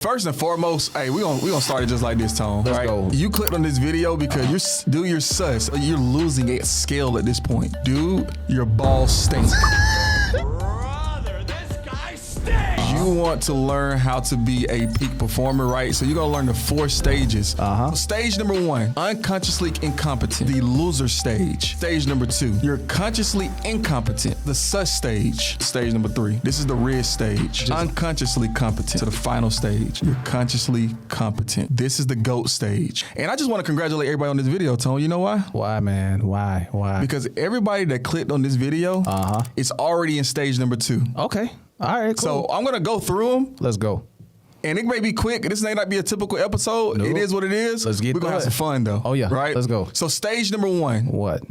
First and foremost, hey, we gonna start it just like this, Tone. Let's right? go. You clicked on this video because you're sus. You're losing at scale at this point. Dude, your balls stink. Brother, this guy stinks! You want to learn how to be a peak performer, right? So you're gonna learn the 4 stages. So stage number 1, unconsciously incompetent, the loser stage. Stage number 2, you're consciously incompetent, the sus stage. Stage number 3, this is the red stage. Unconsciously competent. To the final stage, you're consciously competent. This is the GOAT stage. And I just want to congratulate everybody on this video, Tone. You know why? Why, man? Why? Because everybody that clicked on this video, it's already in stage number 2. Okay. All right, cool. So I'm gonna go through them. Let's go. And it may be quick. This may not be a typical episode. Nope. It is what it is. Let's get We're gonna have some fun though. Oh, yeah. Right? Let's go. So stage number 1, What?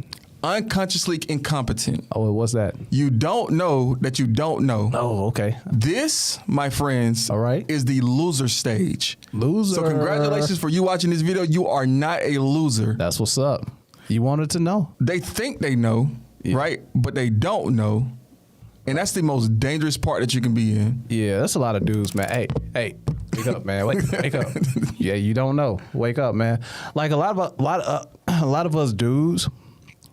unconsciously incompetent. Oh, what's that? You don't know that you don't know. Oh, okay. This, my friends, All right. is the loser stage. Loser. So congratulations for you watching this video. You are not a loser. That's what's up. You wanted to know. They think they know, right? But they don't know. And that's the most dangerous part that you can be in. Yeah, that's a lot of dudes, man. Hey, wake up, man. Wake up. Yeah, you don't know. Wake up, man. Like a lot of us dudes,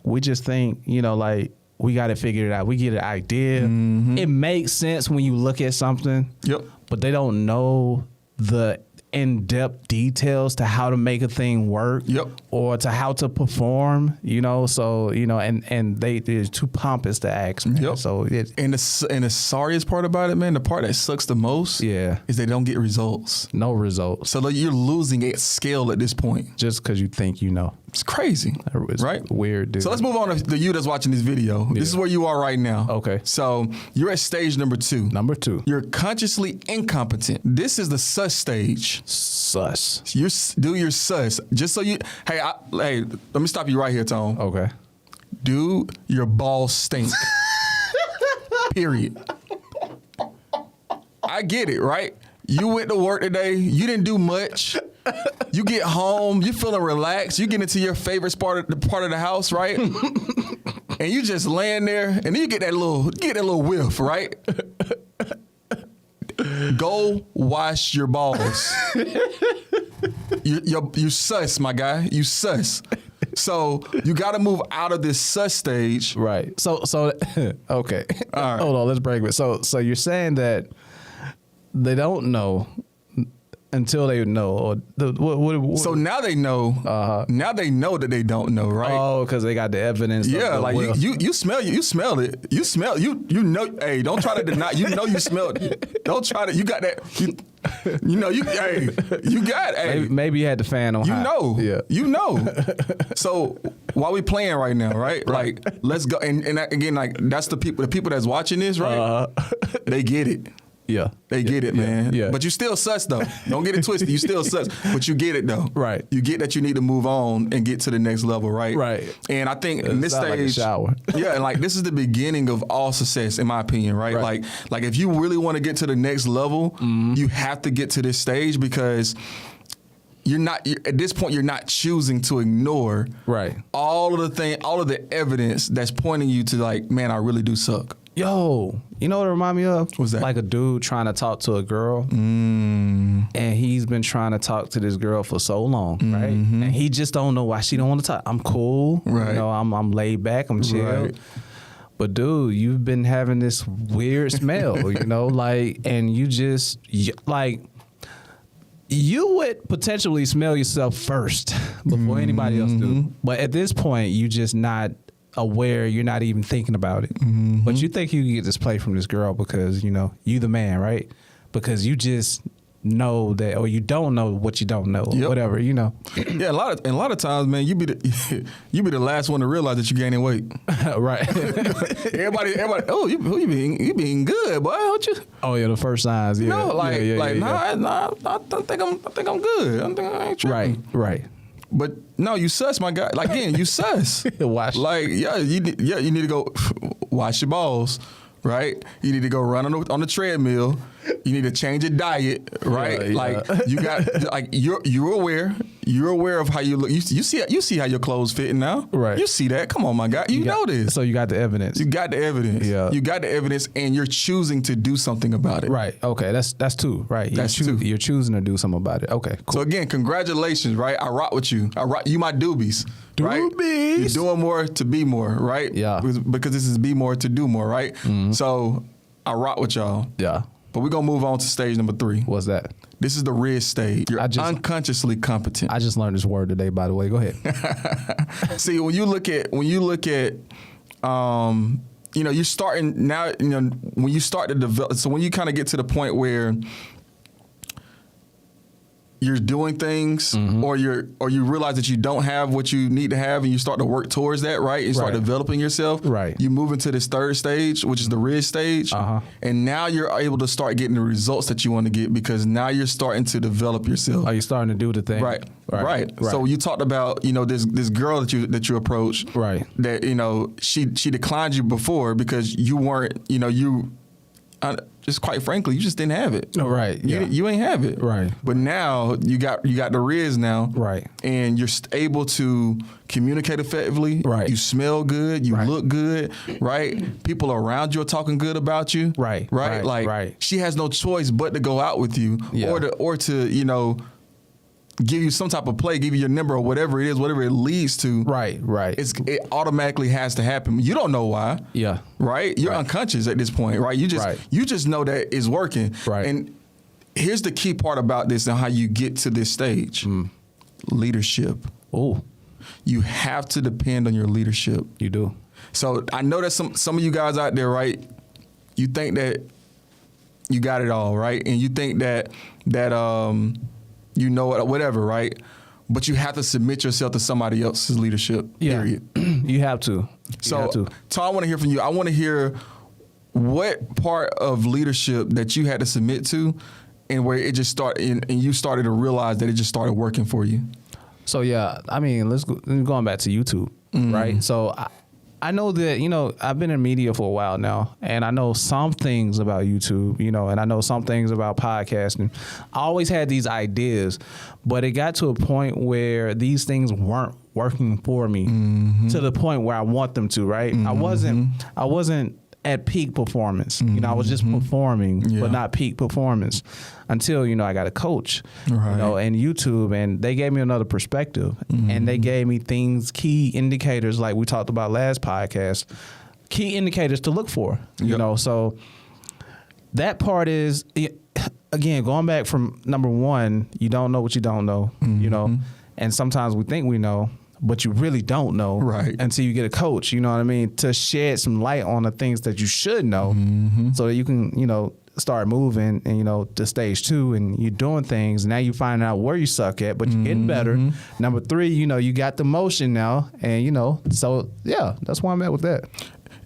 we just think, like we got it figured out. We get an idea. It makes sense when you look at something. Yep. But they don't know the in-depth details to how to make a thing work. Yep. Or to how to perform, so, and they're too pompous to ask, man. Yep. So And the sorriest part about it, man, the part that sucks the most, Yeah. is they don't get results. no results. So you're losing at scale at this point. Just because you think you know. It's crazy, It's right? weird, dude. So let's move on to you that's watching this video. This is where you are right now. Okay. So you're at stage number 2. Number 2. You're consciously incompetent. This is the sus stage. Sus. You're sus. Just so you, hey, let me stop you right here, Tone. Okay. Dude, your balls stink. Period. I get it, right? You went to work today. You didn't do much. You get home. You feeling relaxed. You get into your favorite part of the house, right? And you just laying there, and then you get that little whiff, right? Go wash your balls. You sus, my guy. You sus. So you got to move out of this sus stage. Right. So okay. All right. Hold on. Let's break it. So you're saying that they don't know until they know, or what? So now they know. Now they know that they don't know, right? Oh, because they got the evidence. Yeah, of the like will. you smell it. You smelled it. You smell you know. Hey, don't try to deny. You know you smelled it. Don't try to. You got that. You know you. Hey, you got. Hey, Maybe you had the fan on. you high. know. Yeah. You know. So while we playing right now, right? Like let's go. And again, like that's the people that's watching this, right? They get it. Yeah. They get it, man. Yeah. But you still sus though. Don't get it twisted. You still sus, but you get it though. Right. You get that you need to move on and get to the next level, right? Right. And I think in this sound like a stage, shower. yeah, and like this is the beginning of all success, in my opinion, right? Right. Like if you really want to get to the next level, you have to get to this stage because at this point you're not choosing to ignore Right. all of the evidence that's pointing you to like, man, I really do suck. Yo, you know what it remind me of? What's that? Like a dude trying to talk to a girl, and he's been trying to talk to this girl for so long, right? And he just don't know why she don't want to talk. I'm cool, Right. I'm laid back, I'm chill. Right. But dude, you've been having this weird smell, like, and you just like. You would potentially smell yourself first before anybody else do. But at this point, you just not aware. You're not even thinking about it. But you think you can get this play from this girl because, you the man, right? Because you just know that, or you don't know what you don't know, or whatever, Yeah, a lot of times, man, you be the last one to realize that you're gaining weight. Right. everybody, oh, you being good, boy. Don't you? Oh yeah, the first signs. Yeah. No, yeah. nah, I think I'm good. I think I ain't tripping. Right. But no, you sus, my guy. Like again, you sus. Wash. Like you need to go wash your balls. right? You need to go run on the treadmill. You need to change your diet, right? Yeah, yeah. Like you got, like you're aware. You're aware of how you look. You see how your clothes fitting now, Right. You see that. Come on, my guy. You know this. So you got the evidence. You got the evidence. Yeah. You got the evidence, and you're choosing to do something about it. Right. Okay. That's two. Right. That's two. You're choosing to do something about it. Okay. Cool. So again, congratulations, right? I rock with you. You my doobies. Right? Doobies. You're doing more to be more, right? Yeah. Because this is be more to do more, right? So I rock with y'all. Yeah. But we're gonna move on to stage number 3. What's that? This is the Riz stage. You're unconsciously competent. I just learned this word today, by the way. Go ahead. See, when you look at, you're starting now. When you start to develop, so when you kind of get to the point where you're doing things, or you realize that you don't have what you need to have, and you start to work towards that, right? You start Right. developing yourself. Right. You move into this third stage, which is the Riz stage, and now you're able to start getting the results that you want to get because now you're starting to develop yourself. Are you starting to do the thing? Right. So you talked about this girl that you approached. Right. That she declined you before because you weren't just quite frankly you just didn't have it. Oh, right. Yeah. You ain't have it. Right. But now you got the Riz now. Right. And you're able to communicate effectively. Right. You smell good. You Right. look good. Right. People around you are talking good about you. Right. Right. Right. Like Right. she has no choice but to go out with you, Yeah. or to give you some type of play, give you your number or whatever it is, whatever it leads to. Right. It automatically has to happen. You don't know why. Yeah. Right? You're unconscious at this point, right? You just know that it's working. Right. And here's the key part about this and how you get to this stage. Leadership. Oh, You have to depend on your leadership. you do. So I know that some of you guys out there, right? You think that you got it all, right? And you think that you know it, whatever, right? But you have to submit yourself to somebody else's leadership. Yeah. Period. You have to. You So, have to. Tom, I want to hear from you. I want to hear what part of leadership that you had to submit to, and where it just started, and you started to realize that it just started working for you. So yeah, I mean, let's go. Going back to YouTube, right? So I know that I've been in media for a while now, and I know some things about YouTube, and I know some things about podcasting. I always had these ideas, but it got to a point where these things weren't working for me to the point where I want them to. Right? I wasn't at peak performance. I was just performing, but not peak performance until, I got a coach, and YouTube, and they gave me another perspective, and they gave me key indicators, like we talked about last podcast, key indicators to look for, so that part is, again, going back from number one, you don't know what you don't know, and sometimes we think we know, but you really don't know until you get a coach, you know what I mean, to shed some light on the things that you should know so that you can, start moving and, to stage 2 and you're doing things. Now you find out where you suck at, but you're getting better. Number 3, you got the motion now and, so yeah, that's why I'm at with that.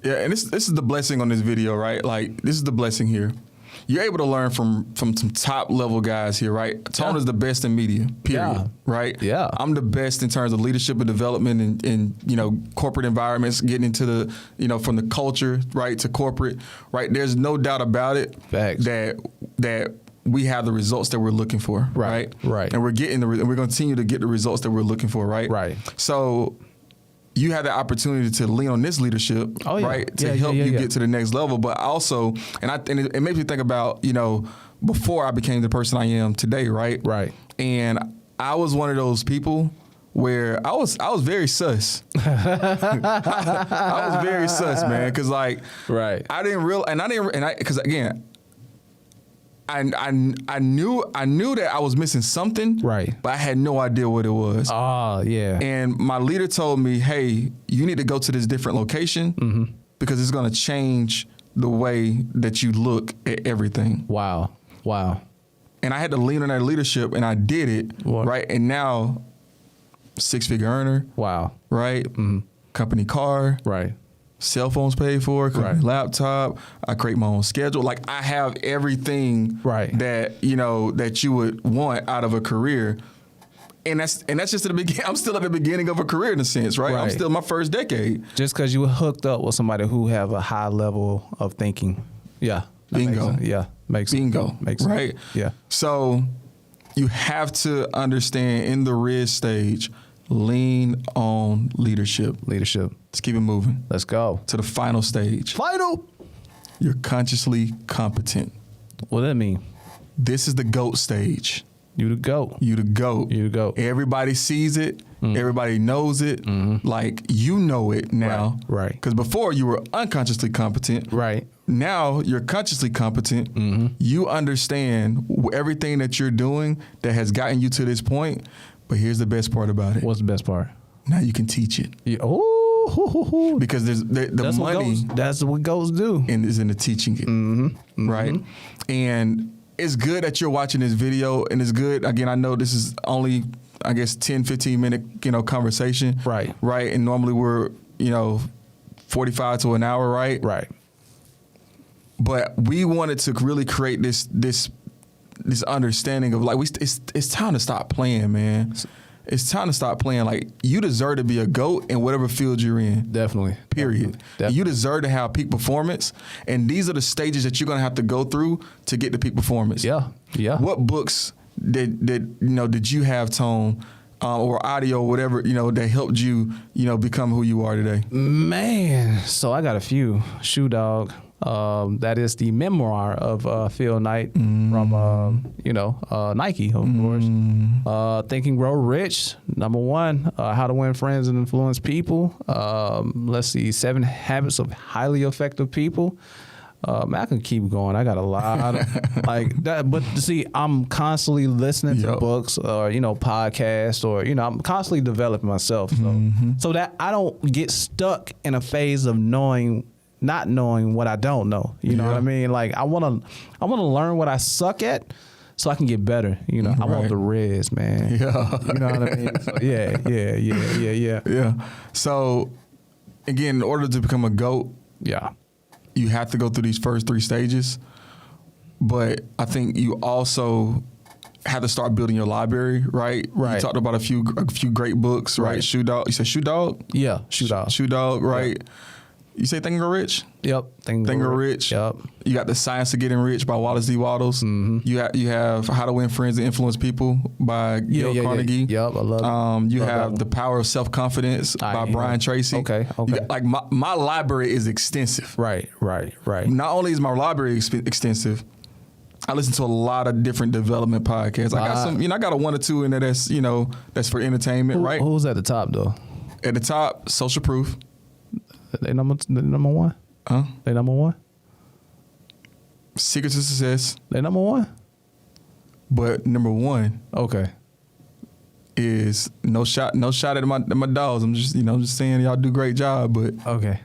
Yeah, and this is the blessing on this video, right? Like, this is the blessing here. You're able to learn from some top level guys here, right? Tone is the best in media, period, right? Yeah. I'm the best in terms of leadership and development and corporate environments, getting into the, from the culture, right, to corporate, right? There's no doubt about it. Facts. that we have the results that we're looking for, right? Right. And we're getting and we're going to continue to get the results that we're looking for, right? Right. So you have the opportunity to lean on this leadership, right, to help you get to the next level. But also, and it makes me think about, before I became the person I am today, right? Right. And I was one of those people where I was very sus. I was very sus, man, because like, Right. I didn't realize, because again, I knew that I was missing something, Right. but I had no idea what it was. Oh, yeah. And my leader told me, hey, you need to go to this different location because it's going to change the way that you look at everything. Wow. And I had to lean on that leadership, and I did it, What? right? And now, 6-figure earner, Wow. right? Company car, Right. cell phones paid for, company Right. laptop. I create my own schedule. Like, I have everything Right. that, that you would want out of a career. And that's just at the beginning. I'm still at the beginning of a career in a sense, right? I'm still in my first decade. Just because you were hooked up with somebody who have a high level of thinking. Yeah. Bingo. Makes Bingo. sense. Makes right? sense. Yeah. So you have to understand in the Riz stage, lean on leadership. Leadership. Let's keep it moving. Let's go. To the final stage. Final. You're consciously competent. What does that mean? This is the GOAT stage. You the GOAT. You the GOAT. You the GOAT. Everybody sees it. Everybody knows it. Like, you know it now. Right. Because before you were unconsciously competent. Right. Now you're consciously competent. You understand everything that you're doing that has gotten you to this point. But here's the best part about it. What's the best part? Now you can teach it. Yeah. Oh. Because there's the That's money that's what GOATs do. is in the teaching it. Right. And it's good that you're watching this video, and it's good. Again, I know this is only, I guess, 10, 15 minute, conversation. Right. Right. And normally we're, 45 to an hour, right? Right. But we wanted to really create this understanding of like, it's time to stop playing, man. It's time to stop playing. Like, you deserve to be a GOAT in whatever field you're in. Definitely. Period. Definitely. You deserve to have peak performance, and these are the stages that you're going to have to go through to get to peak performance. Yeah. Yeah. What books did you have, Tone, or audio, whatever, that helped you, become who you are today? Man, so I got a few. Shoe Dog. That is the memoir of Phil Knight from Nike, of course. Think and Grow Rich, number 1. How to Win Friends and Influence People. Let's see, 7 Habits of Highly Effective People. I can keep going. I got a lot of, like that. But see, I'm constantly listening to books or podcasts or I'm constantly developing myself. So that I don't get stuck in a phase of not knowing what I don't know. You know what I mean? Like I want to learn what I suck at so I can get better. I want the Riz, man. Yeah. You know what I mean? So, yeah. Yeah. So again, in order to become a GOAT, you have to go through these first 3 stages. But I think you also have to start building your library, right? Right. You talked about a few great books, right? Shoe Dog. You said Shoe Dog? Yeah, Shoe Dog. Shoe Dog, right? Yeah. You say Think and Grow Rich? Yep. Think and Grow Rich. Yep. You got The Science of Getting Rich by Wallace D. Wattles. You have How to Win Friends and Influence People by Dale Carnegie. Yep, I love it. You love have The Power of Self-Confidence by Brian Tracy. Okay. You got, like, my library is extensive. Right. Not only is my library extensive, I listen to a lot of different development podcasts. I got some, I got a 1 or 2 in there that's for entertainment, right? Who's at the top though? At the top, Social Proof. They number 1? Huh? They number 1? Secrets to Success. They number 1? But number 1 is no shot at my dogs. I'm just saying y'all do a great job, but Okay.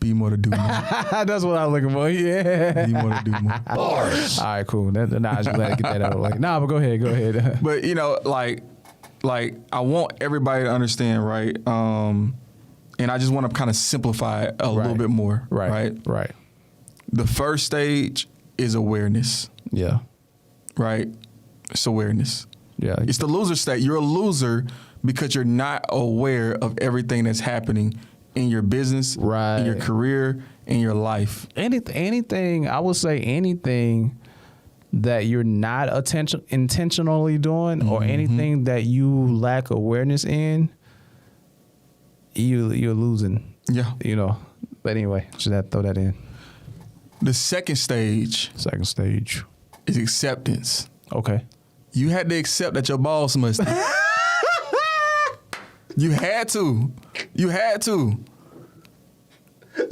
be more to do more. That's what I'm looking for. Yeah. Be more to do more. Bars. All right, cool. I just glad to get that out of the way. But go ahead. But like I want everybody to understand, right? And I just want to kind of simplify it a little bit more, right? The first stage is awareness. Yeah. Right? It's awareness. Yeah. It's the loser state. You're a loser because you're not aware of everything that's happening in your business, in your career, in your life. Anything, I would say anything that you're not intentionally doing or anything that you lack awareness in, you're losing. Yeah. But anyway, should have to throw that in. The second stage is acceptance. Okay. You had to accept that your boss must. You had to. You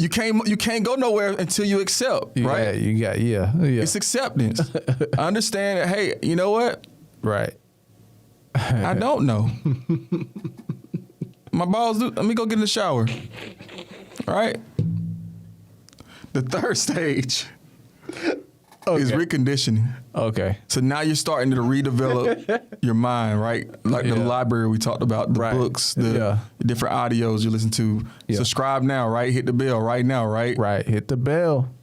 can't go nowhere until you accept, right? Yeah. It's acceptance. Understand that, hey, you know what? Right. I don't know. My balls do. Let me go get in the shower. All right. The third stage is reconditioning. Okay. So now you're starting to redevelop your mind, right? Like the library we talked about, the books, the different audios you listen to. Yeah. Subscribe now, right? Hit the bell right now, right? Right. Hit the bell.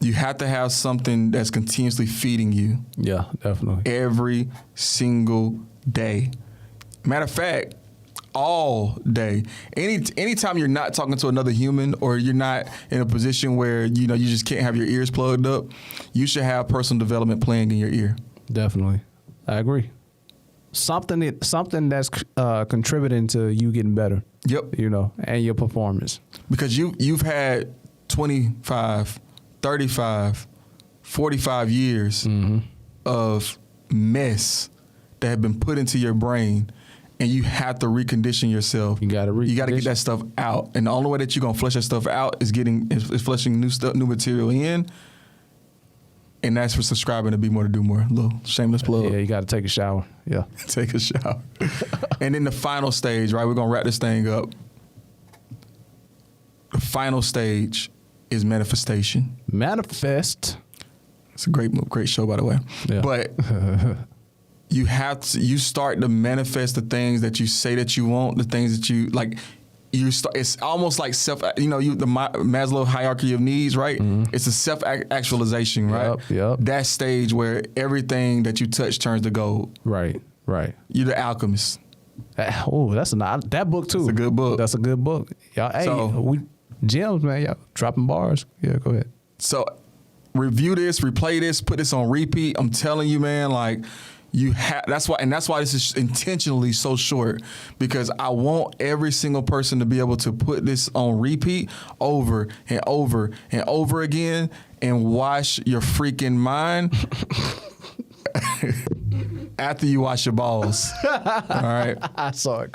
You have to have something that's continuously feeding you Yeah, definitely. every single day. Matter of fact, all day. Anytime you're not talking to another human or you're not in a position where you just can't have your ears plugged up, you should have personal development playing in your ear. Definitely. I agree. Something that's contributing to you getting better. Yep. And your performance. Because you've had 25, 35, 45 years of mess that have been put into your brain, and you have to recondition yourself. You got to get that stuff out, and the only way that you're gonna flush that stuff out is flushing new material in, and that's for subscribing to Be More to Do More. Little shameless plug. Yeah, you got to take a shower. Yeah. Take a shower. And then the final stage, right? We're gonna wrap this thing up. The final stage is manifestation. Manifest. It's a great show, by the way. Yeah. But you start to manifest the things that you say that you want, the things that you like. It's almost like the Maslow hierarchy of needs, right? It's a self-actualization, right? Yep. That stage where everything that you touch turns to gold. Right. You're the alchemist. Oh, that book too. It's a good book. That's a good book. Y'all, we gems, man. Y'all dropping bars. Yeah, go ahead. So review this, replay this, put this on repeat. I'm telling you, man, like that's why this is intentionally so short, because I want every single person to be able to put this on repeat over and over and over again and wash your freaking mind after you wash your balls. All right. I saw it.